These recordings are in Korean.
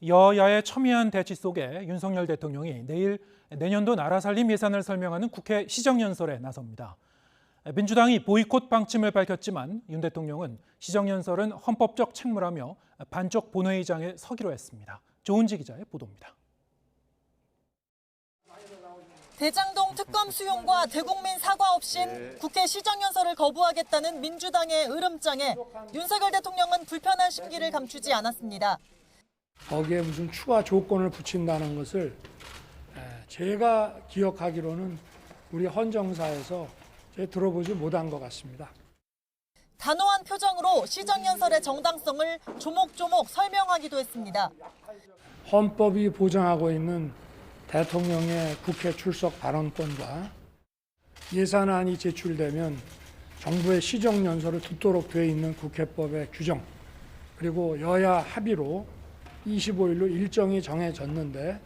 여야의 첨예한 대치 속에 윤석열 대통령이 내일 내년도 나라 살림 예산을 설명하는 국회 시정연설에 나섭니다. 민주당이 보이콧 방침을 밝혔지만 윤 대통령은 시정연설은 헌법적 책무라며 반쪽 본회의장에 서기로 했습니다. 조은지 기자의 보도입니다. 대장동 특검 수용과 대국민 사과 없인 국회 시정연설을 거부하겠다는 민주당의 으름장에 윤석열 대통령은 불편한 심기를 감추지 않았습니다. 거기에 무슨 추가 조건을 붙인다는 것을 제가 기억하기로는 우리 헌정사에서 제가 들어보지 못한 것 같습니다. 단호한 표정으로 시정연설의 정당성을 조목조목 설명하기도 했습니다. 헌법이 보장하고 있는 대통령의 국회 출석 발언권과 예산안이 제출되면 정부의 시정연설을 듣도록 되어 있는 국회법의 규정, 그리고 여야 합의로 25일로 일정이 정해졌는데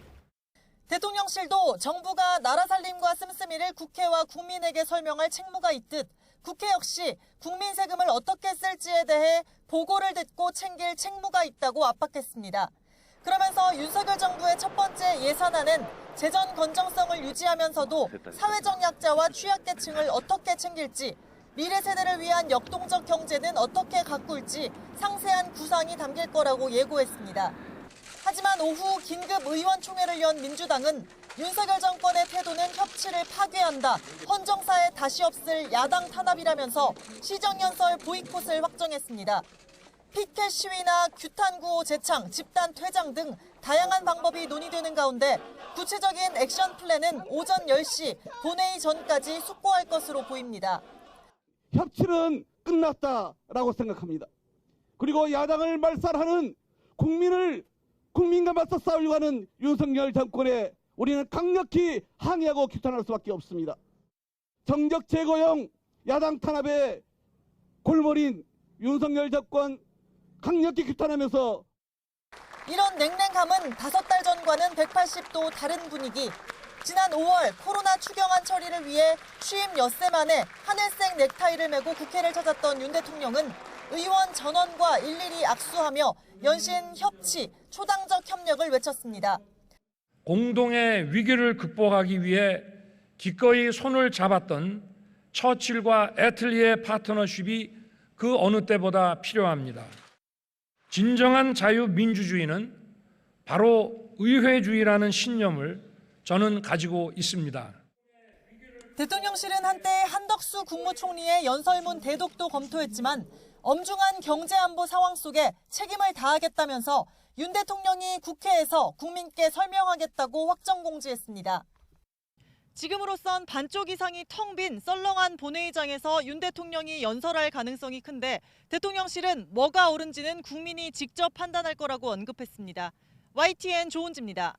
대통령실도 정부가 나라 살림과 씀씀이를 국회와 국민에게 설명할 책무가 있듯 국회 역시 국민 세금을 어떻게 쓸지에 대해 보고를 듣고 챙길 책무가 있다고 압박했습니다. 그러면서 윤석열 정부의 첫 번째 예산안은 재정 건정성을 유지하면서도 사회적 약자와 취약계층을 어떻게 챙길지, 미래 세대를 위한 역동적 경제는 어떻게 가꿀지 상세한 구상이 담길 거라고 예고했습니다. 하지만 오후 긴급 의원총회를 연 민주당은 윤석열 정권의 태도는 협치를 파괴한다, 헌정사에 다시 없을 야당 탄압이라면서 시정연설 보이콧을 확정했습니다. 피켓 시위나 규탄 구호 재창, 집단 퇴장 등 다양한 방법이 논의되는 가운데 구체적인 액션 플랜은 오전 10시 본회의 전까지 숙고할 것으로 보입니다. 협치는 끝났다라고 생각합니다. 그리고 야당을 말살하는 국민과 맞서 싸우려고 하는 윤석열 정권에 우리는 강력히 항의하고 규탄할 수밖에 없습니다. 정적 제거형 야당 탄압의 골머리인 윤석열 정권 강력히 규탄하면서 이런 냉랭함은 5달 전과는 180도 다른 분위기. 지난 5월 코로나 추경안 처리를 위해 취임 엿새 만에 하늘색 넥타이를 메고 국회를 찾았던 윤 대통령은 의원 전원과 일일이 악수하며 연신 협치, 초당적 협력을 외쳤습니다. 공동의 위기를 극복하기 위해 기꺼이 손을 잡았던 처칠과 애틀리의 파트너십이 그 어느 때보다 필요합니다. 진정한 자유민주주의는 바로 의회주의라는 신념을 저는 가지고 있습니다. 대통령실은 한때 한덕수 국무총리의 연설문 대독도 검토했지만 엄중한 경제안보 상황 속에 책임을 다하겠다면서 윤 대통령이 국회에서 국민께 설명하겠다고 확정 공지했습니다. 지금으로선 반쪽 이상이 텅 빈 썰렁한 본회의장에서 윤 대통령이 연설할 가능성이 큰데 대통령실은 뭐가 옳은지는 국민이 직접 판단할 거라고 언급했습니다. YTN 조은지입니다.